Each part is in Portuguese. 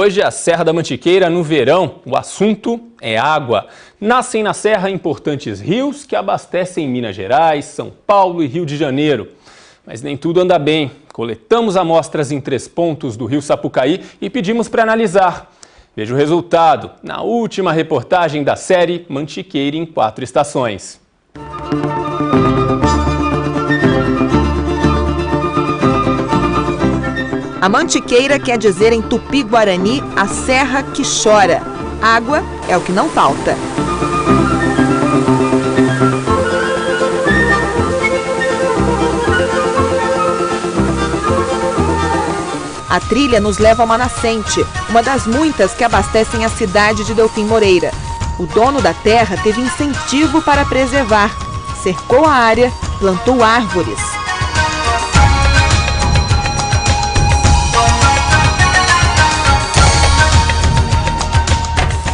Hoje a Serra da Mantiqueira no verão, o assunto é água. Nascem na serra importantes rios que abastecem Minas Gerais, São Paulo e Rio de Janeiro. Mas nem tudo anda bem. Coletamos amostras em 3 pontos do rio Sapucaí e pedimos para analisar. Veja o resultado na última reportagem da série Mantiqueira em 4 estações. A Mantiqueira quer dizer em Tupi-Guarani a serra que chora. Água é o que não falta. A trilha nos leva a uma nascente, uma das muitas que abastecem a cidade de Delfim Moreira. O dono da terra teve incentivo para preservar. Cercou a área, plantou árvores.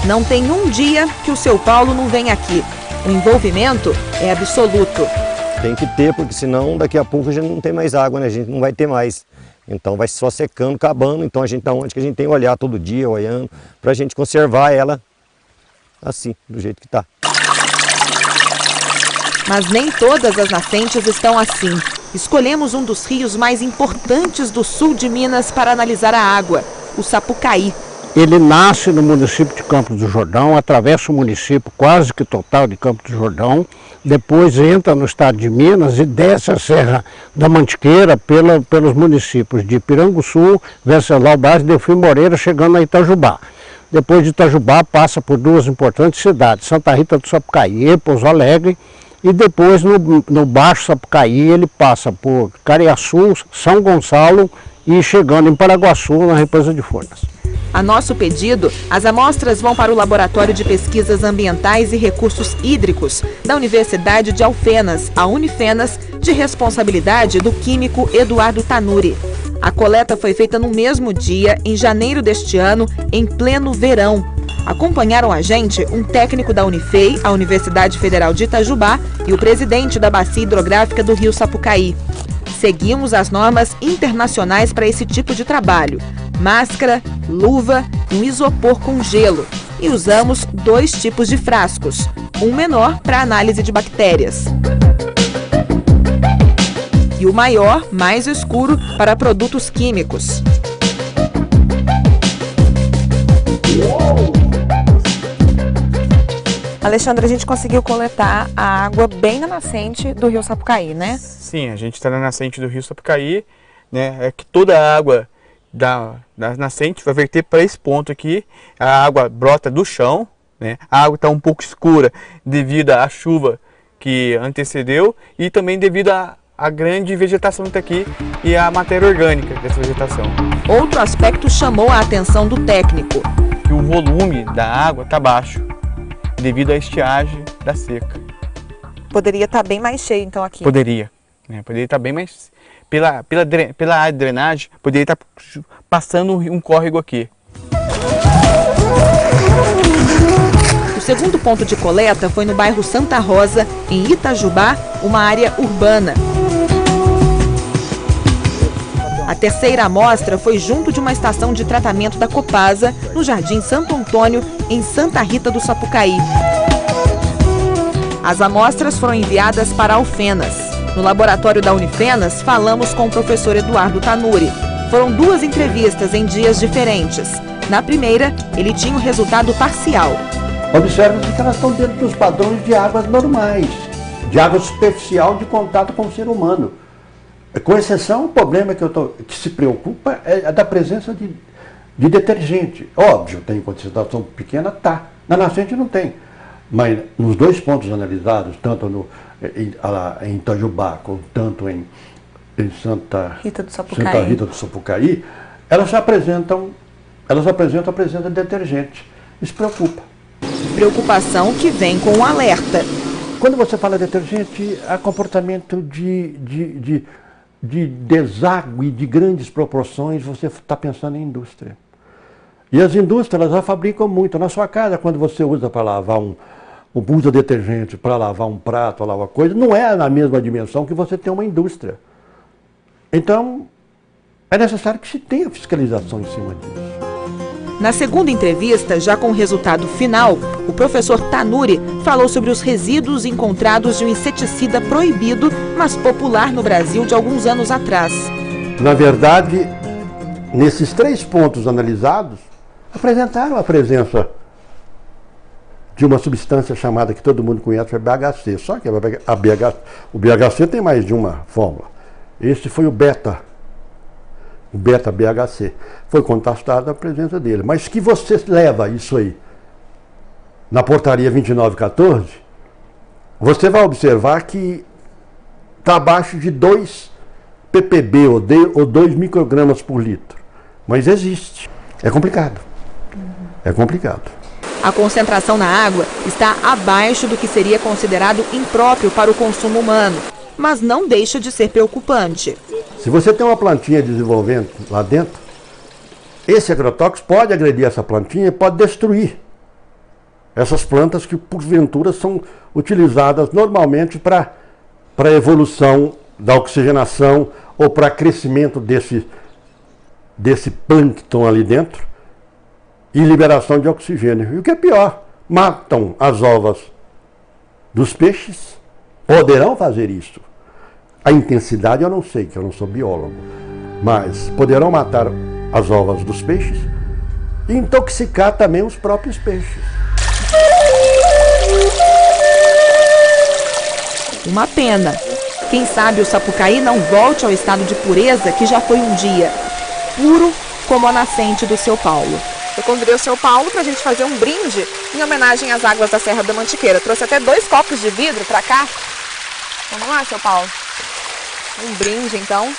Não tem um dia que o seu Paulo não vem aqui. O envolvimento é absoluto. Tem que ter, porque senão daqui a pouco a gente não tem mais água, né? A gente não vai ter mais. Então vai só secando, acabando. Então a gente tá onde que a gente tem que olhar todo dia, olhando, para a gente conservar ela assim, do jeito que está. Mas nem todas as nascentes estão assim. Escolhemos um dos rios mais importantes do sul de Minas para analisar a água, o Sapucaí. Ele nasce no município de Campos do Jordão, atravessa o município quase que total de Campos do Jordão, depois entra no estado de Minas e desce a Serra da Mantiqueira pelos municípios de Piranguçu, Venceslau Braz e Delfim Moreira, chegando a Itajubá. Depois de Itajubá passa por 2 importantes cidades, Santa Rita do Sapucaí e Pouso Alegre, e depois no Baixo Sapucaí ele passa por Cariaçu, São Gonçalo e chegando em Paraguaçu, na Represa de Furnas. A nosso pedido, as amostras vão para o Laboratório de Pesquisas Ambientais e Recursos Hídricos da Universidade de Alfenas, a Unifenas, de responsabilidade do químico Eduardo Tanuri. A coleta foi feita no mesmo dia, em janeiro deste ano, em pleno verão. Acompanharam a gente um técnico da Unifei, a Universidade Federal de Itajubá, e o presidente da Bacia Hidrográfica do Rio Sapucaí. Seguimos as normas internacionais para esse tipo de trabalho. Máscara, luva, um isopor com gelo. E usamos 2 tipos de frascos. Um menor para análise de bactérias. E o maior, mais escuro, para produtos químicos. Alexandre, a gente conseguiu coletar a água bem na nascente do rio Sapucaí, né? Sim, a gente está na nascente do rio Sapucaí, né? É que toda a água da nascente vai verter para esse ponto aqui. A água brota do chão, né? A água está um pouco escura devido à chuva que antecedeu e também devido à grande vegetação que está aqui e à matéria orgânica dessa vegetação. Outro aspecto chamou a atenção do técnico. Que o volume da água está baixo devido à estiagem da seca. Poderia estar bem mais cheio então aqui. Poderia, né? Poderia estar bem mais... Pela área de drenagem, poderia estar passando um córrego aqui. O segundo ponto de coleta foi no bairro Santa Rosa, em Itajubá, uma área urbana. A terceira amostra foi junto de uma estação de tratamento da Copasa, no Jardim Santo Antônio, em Santa Rita do Sapucaí. As amostras foram enviadas para Alfenas. No laboratório da Unifenas, falamos com o professor Eduardo Tanuri. Foram 2 entrevistas em dias diferentes. Na primeira, ele tinha um resultado parcial. Observa-se que elas estão dentro dos padrões de águas normais, de água superficial de contato com o ser humano. Com exceção, o problema que se preocupa é da presença de detergente. Óbvio, tem concentração pequena, tá. Na nascente não tem. Mas nos 2 pontos analisados, tanto em Itajubá, como tanto em Santa Rita do Sapucaí, elas apresentam a presença de detergente. Isso preocupa. Preocupação que vem com um alerta. Quando você fala detergente, há comportamento de deságue de grandes proporções, você está pensando em indústria. E as indústrias já fabricam muito. Na sua casa, quando você usa para lavar usa detergente para lavar um prato, para lavar coisa, não é na mesma dimensão que você tem uma indústria. Então, é necessário que se tenha fiscalização em cima disso. Na segunda entrevista, já com o resultado final, o professor Tanuri falou sobre os resíduos encontrados de um inseticida proibido, mas popular no Brasil de alguns anos atrás. Na verdade, nesses 3 pontos analisados, apresentaram a presença de uma substância chamada, que todo mundo conhece, é BHC. Só que o BHC tem mais de uma fórmula. Esse foi o beta-BHC. Foi contestada a presença dele. Mas que você leva isso aí na portaria 2914, você vai observar que está abaixo de 2 ppb ou 2 microgramas por litro. Mas existe. É complicado. É complicado. A concentração na água está abaixo do que seria considerado impróprio para o consumo humano, mas não deixa de ser preocupante. Se você tem uma plantinha desenvolvendo lá dentro, esse agrotóxico pode agredir essa plantinha e pode destruir essas plantas que, porventura, são utilizadas normalmente para a evolução da oxigenação ou para crescimento desse plâncton ali dentro e liberação de oxigênio. E o que é pior, matam as ovas dos peixes, poderão fazer isso. A intensidade eu não sei, que eu não sou biólogo, mas poderão matar as ovas dos peixes e intoxicar também os próprios peixes. Uma pena. Quem sabe o Sapucaí não volte ao estado de pureza que já foi um dia, puro como a nascente do Seu Paulo. Eu convidei o Seu Paulo para a gente fazer um brinde em homenagem às águas da Serra da Mantiqueira. Trouxe até 2 copos de vidro para cá. Vamos lá, Seu Paulo. Um brinde, então.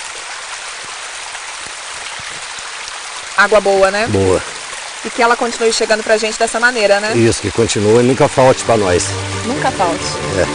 Água boa, né? Boa. E que ela continue chegando pra gente dessa maneira, né? Isso, que continua e nunca falte para nós. Nunca falte. É.